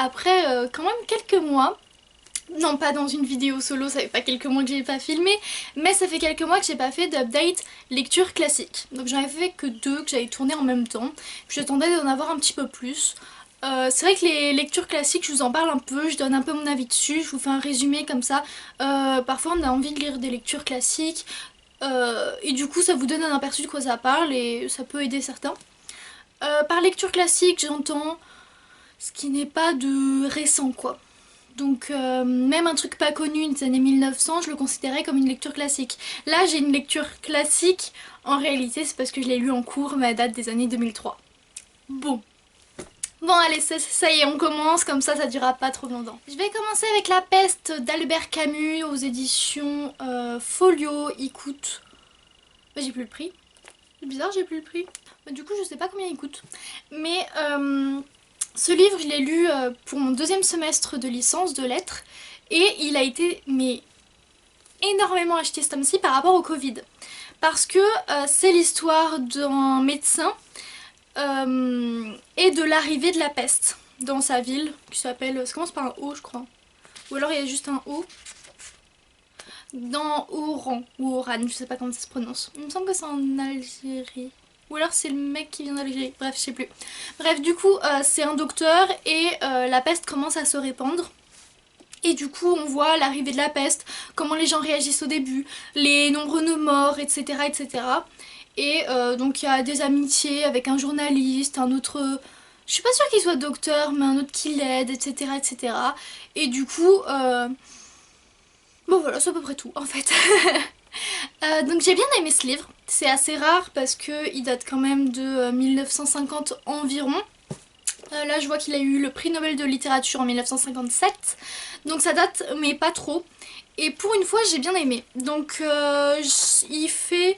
après quand même quelques mois. Non, pas dans une vidéo solo, ça fait pas quelques mois que j'ai pas filmé, mais ça fait quelques mois que j'ai pas fait d'update lecture classique. Donc j'en avais fait que deux que j'avais tourné en même temps, puis j'attendais d'en avoir un petit peu plus. C'est vrai que les lectures classiques, je vous en parle un peu, je donne un peu mon avis dessus, je vous fais un résumé comme ça. Parfois on a envie de lire des lectures classiques, et du coup ça vous donne un aperçu de quoi ça parle et ça peut aider certains. Par lecture classique, j'entends ce qui n'est pas de récent quoi. Donc même un truc pas connu des années 1900, je le considérais comme une lecture classique. Là j'ai une lecture classique, en réalité c'est parce que je l'ai lu en cours, mais elle date des années 2003. Bon. Bon allez, ça y est, on commence, comme ça durera pas trop longtemps. Je vais commencer avec La Peste d'Albert Camus aux éditions Folio. Il coûte... Bah, j'ai plus le prix. C'est bizarre, j'ai plus le prix. Bah, du coup je sais pas combien il coûte. Mais ce livre je l'ai lu pour mon deuxième semestre de licence de lettres. Et il a été énormément acheté ce tome-ci par rapport au Covid. Parce que c'est l'histoire d'un médecin et de l'arrivée de la peste dans sa ville qui s'appelle... Ça commence par un O je crois. Ou alors il y a juste un O. Dans Oran ou Oran, je sais pas comment ça se prononce. Il me semble que c'est en Algérie. Ou alors c'est le mec qui vient d'Algérie, bref je sais plus. Bref du coup c'est un docteur et la peste commence à se répandre. Et du coup on voit l'arrivée de la peste, comment les gens réagissent au début, les nombreux morts, etc. etc. Et donc il y a des amitiés avec un journaliste, un autre... Je suis pas sûre qu'il soit docteur, mais un autre qui l'aide, etc. etc. Et du coup... Bon voilà, c'est à peu près tout en fait. Donc j'ai bien aimé ce livre. C'est assez rare parce qu'il date quand même de 1950 environ. Là je vois qu'il a eu le prix Nobel de littérature en 1957. Donc ça date mais pas trop. Et pour une fois j'ai bien aimé. Donc il fait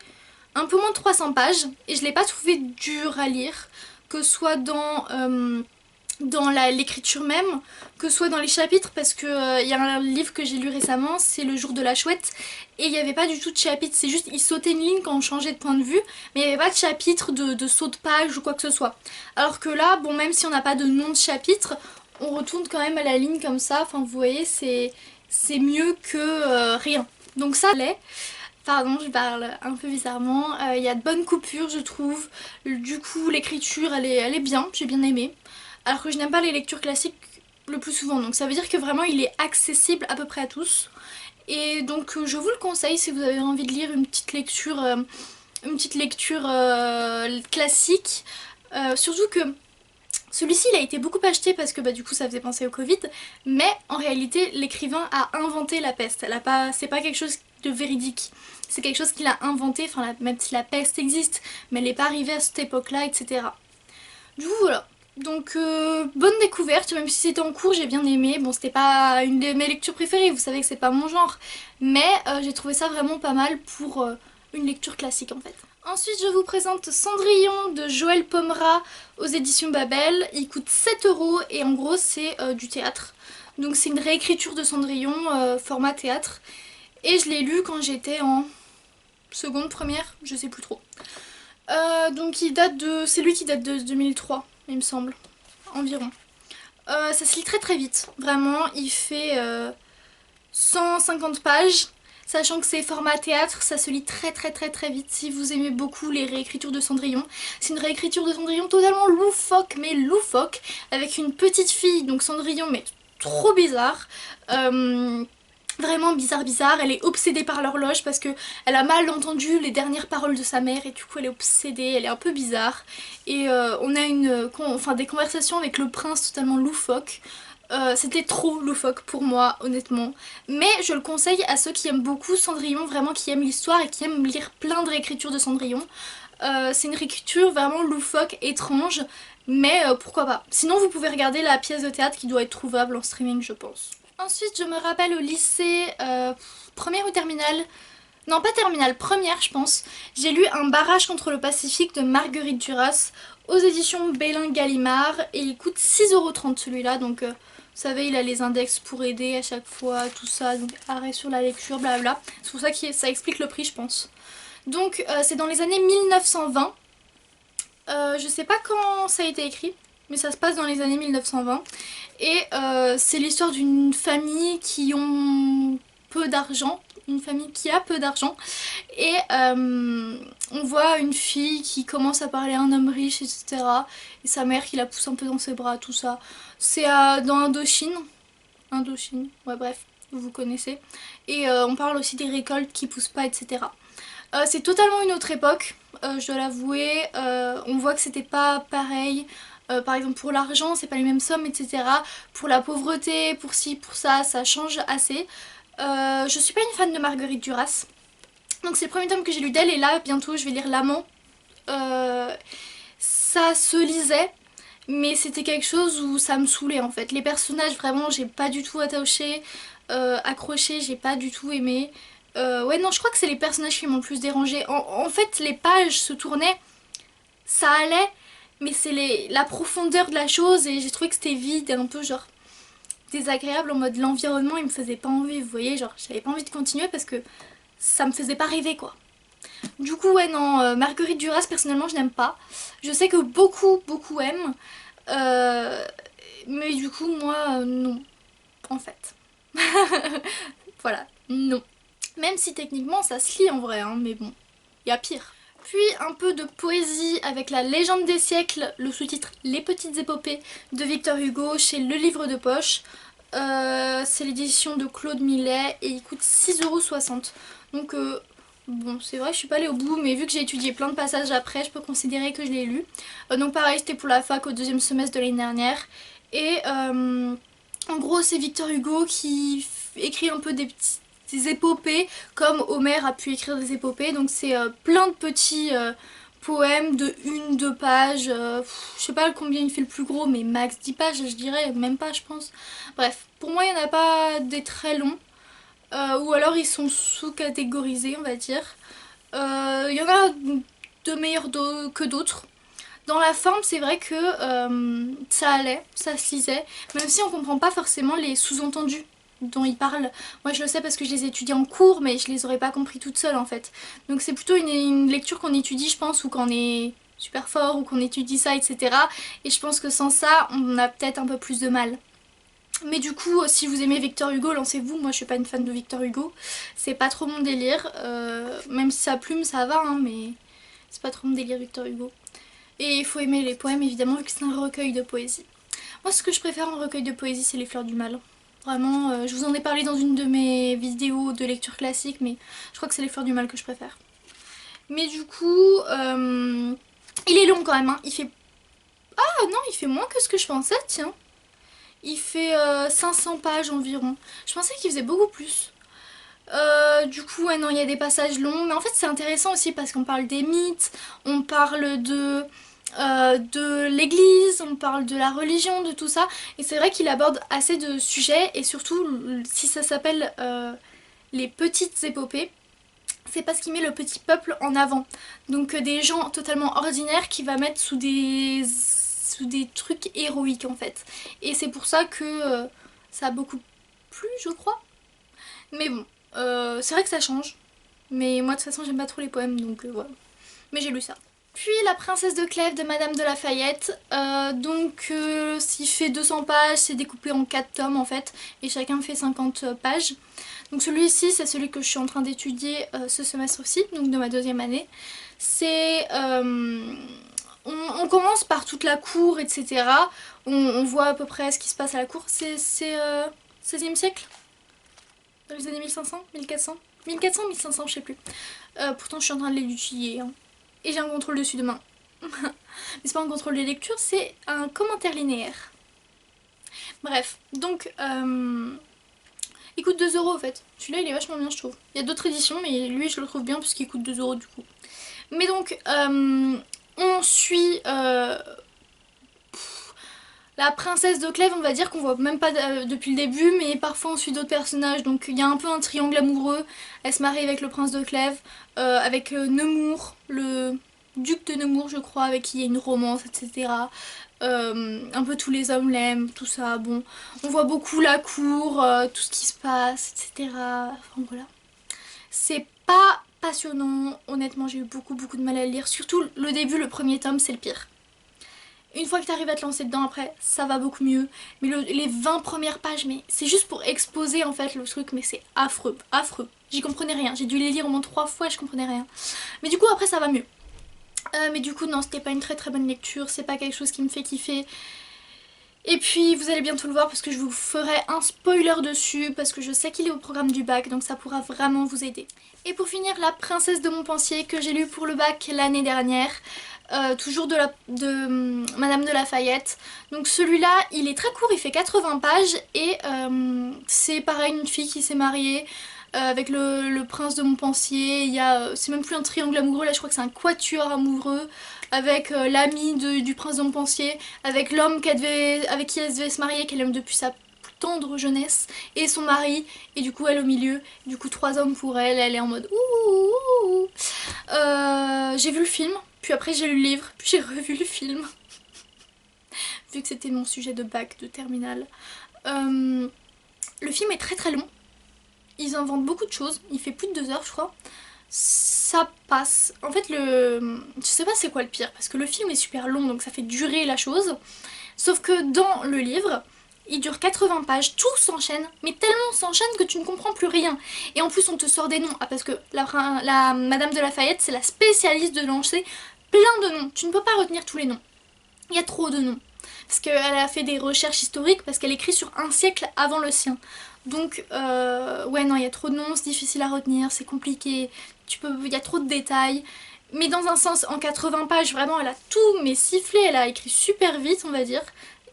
un peu moins de 300 pages. Et je l'ai pas trouvé dur à lire. Que ce soit dans l'écriture même, que ce soit dans les chapitres, parce que y a un livre que j'ai lu récemment, c'est Le Jour de la Chouette, et il n'y avait pas du tout de chapitre, c'est juste il sautait une ligne quand on changeait de point de vue, mais il n'y avait pas de chapitre, de saut de page ou quoi que ce soit. Alors que là, bon, même si on n'a pas de nom de chapitre, on retourne quand même à la ligne comme ça, enfin vous voyez, c'est mieux que rien. Donc ça l'est. Pardon, je parle un peu bizarrement. Il y a de bonnes coupures, je trouve. Du coup, l'écriture, elle est bien, j'ai bien aimé. Alors que je n'aime pas les lectures classiques le plus souvent. Donc ça veut dire que vraiment, il est accessible à peu près à tous. Et donc, je vous le conseille si vous avez envie de lire une petite lecture, classique. Surtout que celui-ci il a été beaucoup acheté parce que bah, du coup ça faisait penser au Covid, mais en réalité l'écrivain a inventé la peste, c'est pas quelque chose de véridique, c'est quelque chose qu'il a inventé, enfin même si la peste existe, mais elle n'est pas arrivée à cette époque-là, etc. Du coup voilà, donc bonne découverte, même si c'était en cours j'ai bien aimé, bon c'était pas une de mes lectures préférées, vous savez que c'est pas mon genre, mais j'ai trouvé ça vraiment pas mal pour une lecture classique en fait. Ensuite je vous présente Cendrillon de Joël Pomera aux éditions Babel. Il coûte 7 € et en gros c'est du théâtre. Donc c'est une réécriture de Cendrillon, format théâtre. Et je l'ai lu quand j'étais en seconde, première, je sais plus trop. Donc c'est lui qui date de 2003 il me semble, environ. Ça se lit très très vite, vraiment il fait 150 pages. Sachant que c'est format théâtre, ça se lit très très très très vite si vous aimez beaucoup les réécritures de Cendrillon. C'est une réécriture de Cendrillon totalement loufoque, mais loufoque, avec une petite fille, donc Cendrillon, mais trop bizarre. Vraiment bizarre, elle est obsédée par l'horloge parce que elle a mal entendu les dernières paroles de sa mère et du coup elle est obsédée, elle est un peu bizarre. Et on a des conversations avec le prince totalement loufoque. C'était trop loufoque pour moi honnêtement, mais je le conseille à ceux qui aiment beaucoup Cendrillon, vraiment qui aiment l'histoire et qui aiment lire plein de réécritures de Cendrillon. C'est une réécriture vraiment loufoque, étrange, mais pourquoi pas. Sinon vous pouvez regarder la pièce de théâtre qui doit être trouvable en streaming je pense. Ensuite je me rappelle au lycée, première ou terminale, non pas terminale, première je pense, j'ai lu Un barrage contre le Pacifique de Marguerite Duras aux éditions Bélin Gallimard et il coûte 6,30 € celui-là, donc vous savez il a les index pour aider à chaque fois, tout ça, donc arrêt sur la lecture, blabla. C'est pour ça que ça explique le prix je pense. Donc c'est dans les années 1920, je sais pas quand ça a été écrit, mais ça se passe dans les années 1920. Et c'est l'histoire d'une famille qui ont peu d'argent, une famille qui a peu d'argent. Et on voit une fille qui commence à parler à un homme riche, etc. Et sa mère qui la pousse un peu dans ses bras, tout ça. C'est dans Indochine. Indochine, ouais bref, vous connaissez. Et on parle aussi des récoltes qui poussent pas, etc. C'est totalement une autre époque, je dois l'avouer. On voit que c'était pas pareil. Par exemple pour l'argent, c'est pas les mêmes sommes, etc. Pour la pauvreté, pour ci, pour ça, ça change assez. Je suis pas une fan de Marguerite Duras. Donc c'est le premier tome que j'ai lu d'elle et là bientôt je vais lire L'Amant. Ça se lisait, mais c'était quelque chose où ça me saoulait en fait. Les personnages vraiment j'ai pas du tout accroché, j'ai pas du tout aimé. Ouais non je crois que c'est les personnages qui m'ont le plus dérangé. En fait les pages se tournaient, ça allait, mais c'est la profondeur de la chose et j'ai trouvé que c'était vide et un peu genre désagréable en mode l'environnement il me faisait pas envie, vous voyez, genre j'avais pas envie de continuer parce que ça me faisait pas rêver quoi. Du coup ouais non, Marguerite Duras personnellement je n'aime pas. Je sais que beaucoup aiment, mais du coup moi non en fait. Voilà, non. Même si techniquement ça se lit en vrai hein, mais bon, il y a pire. Puis un peu de poésie avec La Légende des siècles, le sous-titre Les petites épopées de Victor Hugo chez Le Livre de Poche. C'est l'édition de Claude Millet et il coûte 6,60 €. Donc bon c'est vrai je suis pas allée au bout mais vu que j'ai étudié plein de passages après je peux considérer que je l'ai lu. Donc pareil c'était pour la fac au deuxième semestre de l'année dernière. Et en gros c'est Victor Hugo qui écrit un peu des épopées comme Homère a pu écrire des épopées. Donc c'est plein de petits poèmes de 1-2 pages. Je sais pas combien il fait le plus gros mais max 10 pages je dirais, même pas je pense. Bref, pour moi il n'y en a pas des très longs. Ou alors ils sont sous-catégorisés on va dire. Il y en a de meilleurs que d'autres. Dans la forme c'est vrai que ça allait, ça se lisait, même si on comprend pas forcément les sous-entendus dont il parle. Moi je le sais parce que je les ai étudiés en cours mais je les aurais pas compris toute seule en fait. Donc c'est plutôt une lecture qu'on étudie je pense ou qu'on est super fort ou qu'on étudie ça etc. Et je pense que sans ça on a peut-être un peu plus de mal. Mais du coup, si vous aimez Victor Hugo, lancez-vous. Moi, je suis pas une fan de Victor Hugo. C'est pas trop mon délire. Même si sa plume, ça va, hein, mais c'est pas trop mon délire Victor Hugo. Et il faut aimer les poèmes, évidemment, vu que c'est un recueil de poésie. Moi, ce que je préfère en recueil de poésie, c'est Les Fleurs du Mal. Vraiment, je vous en ai parlé dans une de mes vidéos de lecture classique, mais je crois que c'est Les Fleurs du Mal que je préfère. Mais du coup, il est long quand même, hein. Il fait... Ah non, il fait moins que ce que je pensais, tiens. Il fait 500 pages environ. Je pensais qu'il faisait beaucoup plus. Du coup, ouais, non, il y a des passages longs. Mais en fait, c'est intéressant aussi parce qu'on parle des mythes, on parle de l'église, on parle de la religion, de tout ça. Et c'est vrai qu'il aborde assez de sujets. Et surtout, si ça s'appelle les petites épopées, c'est parce qu'il met le petit peuple en avant. Donc des gens totalement ordinaires qu'il va mettre sous des trucs héroïques en fait. Et c'est pour ça que ça a beaucoup plu je crois. Mais bon, c'est vrai que ça change. Mais moi de toute façon j'aime pas trop les poèmes donc voilà. Mais j'ai lu ça. Puis La Princesse de Clèves de Madame de Lafayette. S'il fait 200 pages, c'est découpé en 4 tomes en fait. Et chacun fait 50 pages. Donc celui-ci, c'est celui que je suis en train d'étudier ce semestre-ci, donc de ma deuxième année. C'est... on commence par toute la cour, etc. On voit à peu près ce qui se passe à la cour. C'est 16e siècle. Dans les années 1500, 1400 1400, 1500, je sais plus. Pourtant, je suis en train de l'étudier. Hein. Et j'ai un contrôle dessus demain. Mais c'est pas un contrôle de lecture, c'est un commentaire linéaire. Bref, donc... il coûte 2 € en fait. Celui-là il est vachement bien je trouve. Il y a d'autres éditions mais lui je le trouve bien puisqu'il coûte 2 € du coup. Mais donc on suit la princesse de Clèves, on va dire qu'on voit même pas depuis le début mais parfois on suit d'autres personnages. Donc il y a un peu un triangle amoureux. Elle se marie avec le prince de Clèves, avec Nemours, le duc de Nemours je crois, avec qui il y a une romance etc. Un peu tous les hommes l'aiment, tout ça, bon. On voit beaucoup la cour, tout ce qui se passe, etc. Enfin voilà. C'est pas passionnant, honnêtement j'ai eu beaucoup de mal à le lire. Surtout le début, le premier tome, c'est le pire. Une fois que tu arrives à te lancer dedans, après, ça va beaucoup mieux. Mais les 20 premières pages, mais c'est juste pour exposer en fait le truc, mais c'est affreux, affreux. J'y comprenais rien, j'ai dû les lire au moins 3 fois, je comprenais rien. Mais du coup, après, ça va mieux. Mais du coup, non, c'était pas une très très bonne lecture, c'est pas quelque chose qui me fait kiffer. Et puis vous allez bientôt le voir parce que je vous ferai un spoiler dessus parce que je sais qu'il est au programme du bac, donc ça pourra vraiment vous aider. Et pour finir, La Princesse de Montpensier que j'ai lu pour le bac l'année dernière, toujours de Madame de Lafayette. Donc celui-là, il est très court, il fait 80 pages et c'est pareil, une fille qui s'est mariée avec le prince de Montpensier. C'est même plus un triangle amoureux, là je crois que c'est un quatuor amoureux avec l'ami du prince de Montpensier, avec l'homme avec qui elle devait se marier, qu'elle aime depuis sa tendre jeunesse, et son mari, et du coup elle au milieu, du coup 3 hommes pour elle, elle est en mode ouh. J'ai vu le film, puis après j'ai lu le livre, puis j'ai revu le film, vu que c'était mon sujet de bac, de terminale. Le film est très très long, ils inventent beaucoup de choses, il fait plus de 2 heures je crois. Ça passe. En fait, je sais pas c'est quoi le pire, parce que le film est super long, donc ça fait durer la chose. Sauf que dans le livre, il dure 80 pages, tout s'enchaîne, mais tellement s'enchaîne que tu ne comprends plus rien. Et en plus, on te sort des noms. Ah, parce que la Madame de Lafayette, c'est la spécialiste de lancer plein de noms. Tu ne peux pas retenir tous les noms. Il y a trop de noms. Parce qu'elle a fait des recherches historiques, parce qu'elle écrit sur un siècle avant le sien. Donc, ouais, non, il y a trop de noms, c'est difficile à retenir, c'est compliqué, il y a trop de détails. Mais dans un sens, en 80 pages, vraiment, elle a tout mais sifflé, elle a écrit super vite, on va dire.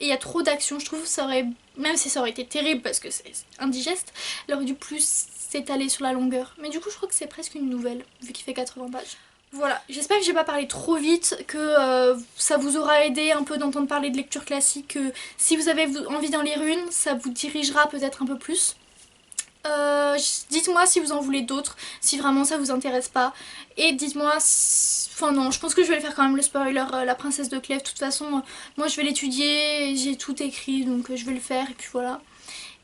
Et il y a trop d'action, je trouve que ça aurait, même si ça aurait été terrible parce que c'est indigeste, elle aurait dû plus s'étaler sur la longueur. Mais du coup, je crois que c'est presque une nouvelle, vu qu'il fait 80 pages. Voilà, j'espère que j'ai pas parlé trop vite, que ça vous aura aidé un peu d'entendre parler de lecture classique, que si vous avez envie d'en lire une, ça vous dirigera peut-être un peu plus. Dites-moi si vous en voulez d'autres, si vraiment ça vous intéresse pas. Et dites-moi, enfin non, je pense que je vais le faire quand même le spoiler, La Princesse de Clèves. De toute façon, moi je vais l'étudier, j'ai tout écrit, donc je vais le faire, et puis voilà.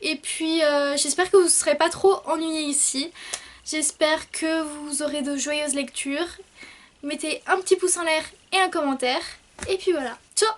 Et puis j'espère que vous ne serez pas trop ennuyés ici. J'espère que vous aurez de joyeuses lectures. Mettez un petit pouce en l'air et un commentaire. Et puis voilà. Ciao!